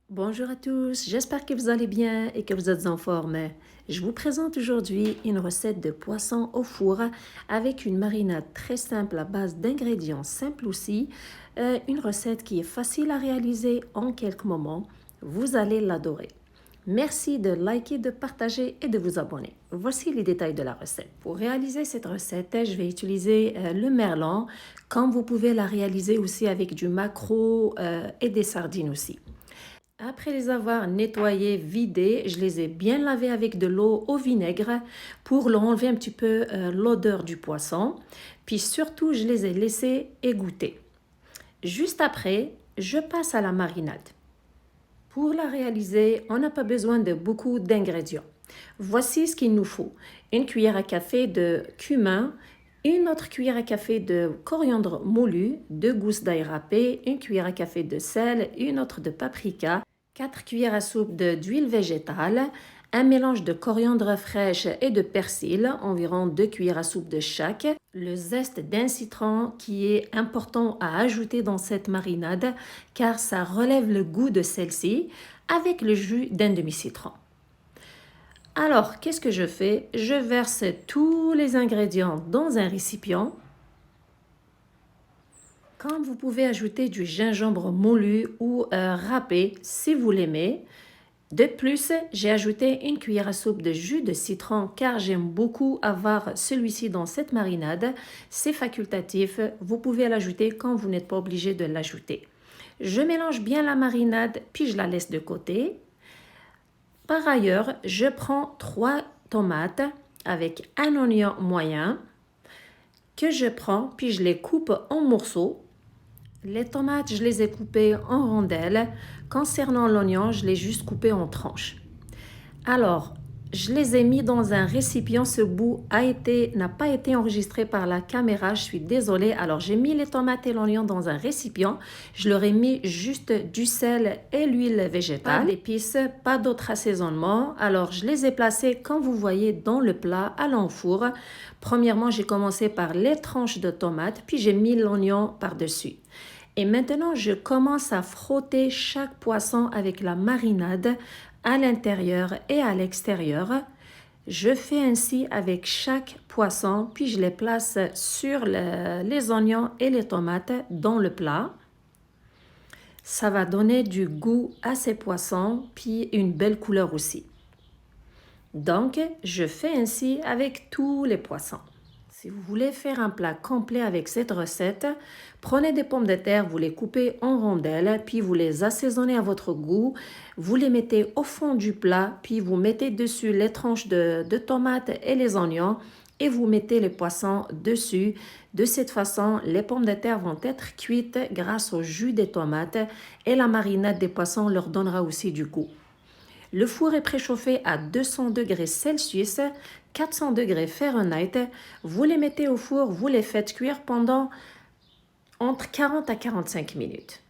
Bonjour à tous, j'espère que vous allez bien et que vous êtes en forme. Je vous présente aujourd'hui une recette de poisson au four avec une marinade très simple à base d'ingrédients simples aussi. Une recette qui est facile à réaliser en quelques moments. Vous allez l'adorer. Merci de liker, de partager et de vous abonner. Voici les détails de la recette. Pour réaliser cette recette, je vais utiliser le merlan, comme vous pouvez la réaliser aussi avec du maquereau et des sardines aussi. Après les avoir nettoyés, vidés, je les ai bien lavés avec de l'eau au vinaigre pour leur enlever un petit peu l'odeur du poisson. Puis surtout, je les ai laissés égoutter. Juste après, je passe à la marinade. Pour la réaliser, on n'a pas besoin de beaucoup d'ingrédients. Voici ce qu'il nous faut. Une cuillère à café de cumin, une autre cuillère à café de coriandre moulu, 2 gousses d'ail râpé, une cuillère à café de sel, une autre de paprika, 4 cuillères à soupe d'huile végétale, un mélange de coriandre fraîche et de persil, environ 2 cuillères à soupe de chaque, le zeste d'un citron qui est important à ajouter dans cette marinade car ça relève le goût de celle-ci avec le jus d'un demi-citron. Alors, qu'est-ce que je fais? Je verse tous les ingrédients dans un récipient. Comme vous pouvez ajouter du gingembre moulu ou râpé si vous l'aimez. De plus, j'ai ajouté une cuillère à soupe de jus de citron car j'aime beaucoup avoir celui-ci dans cette marinade. C'est facultatif, vous pouvez l'ajouter quand vous n'êtes pas obligé de l'ajouter. Je mélange bien la marinade puis je la laisse de côté. Par ailleurs, je prends 3 tomates avec un oignon moyen que je prends puis je les coupe en morceaux. Les tomates, je les ai coupées en rondelles. Concernant l'oignon, je l'ai juste coupé en tranches. Alors, je les ai mis dans un récipient. Ce bout n'a pas été enregistré par la caméra. Je suis désolée. Alors, j'ai mis les tomates et l'oignon dans un récipient. Je leur ai mis juste du sel et l'huile végétale. Pas d'épices, pas d'autre assaisonnement. Alors, je les ai placés, comme vous voyez, dans le plat à l'enfour. Premièrement, j'ai commencé par les tranches de tomates, puis j'ai mis l'oignon par-dessus. Et maintenant, je commence à frotter chaque poisson avec la marinade à l'intérieur et à l'extérieur. Je fais ainsi avec chaque poisson, puis je les place sur les oignons et les tomates dans le plat. Ça va donner du goût à ces poissons, puis une belle couleur aussi. Donc, je fais ainsi avec tous les poissons. Si vous voulez faire un plat complet avec cette recette, prenez des pommes de terre, vous les coupez en rondelles, puis vous les assaisonnez à votre goût. Vous les mettez au fond du plat, puis vous mettez dessus les tranches de tomates et les oignons et vous mettez les poissons dessus. De cette façon, les pommes de terre vont être cuites grâce au jus des tomates et la marinade des poissons leur donnera aussi du goût. Le four est préchauffé à 200 degrés Celsius, 400 degrés Fahrenheit. Vous les mettez au four, vous les faites cuire pendant entre 40 à 45 minutes.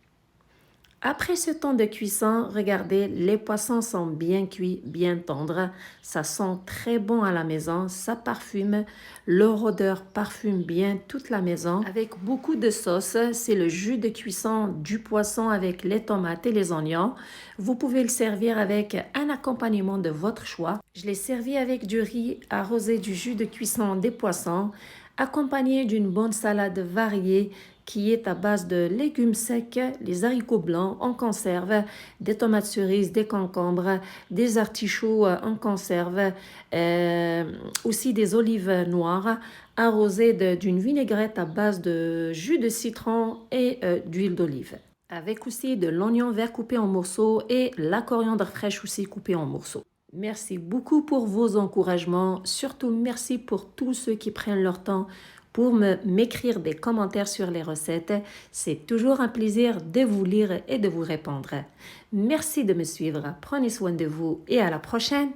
Après ce temps de cuisson, regardez, les poissons sont bien cuits, bien tendres. Ça sent très bon à la maison, ça parfume. Leur odeur parfume bien toute la maison. Avec beaucoup de sauce, c'est le jus de cuisson du poisson avec les tomates et les oignons. Vous pouvez le servir avec un accompagnement de votre choix. Je l'ai servi avec du riz arrosé du jus de cuisson des poissons, accompagné d'une bonne salade variée qui est à base de légumes secs, les haricots blancs en conserve, des tomates cerises, des concombres, des artichauts en conserve, aussi des olives noires arrosées d'une vinaigrette à base de jus de citron et d'huile d'olive. Avec aussi de l'oignon vert coupé en morceaux et la coriandre fraîche aussi coupée en morceaux. Merci beaucoup pour vos encouragements. Surtout, merci pour tous ceux qui prennent leur temps pour m'écrire des commentaires sur les recettes. C'est toujours un plaisir de vous lire et de vous répondre. Merci de me suivre. Prenez soin de vous et à la prochaine.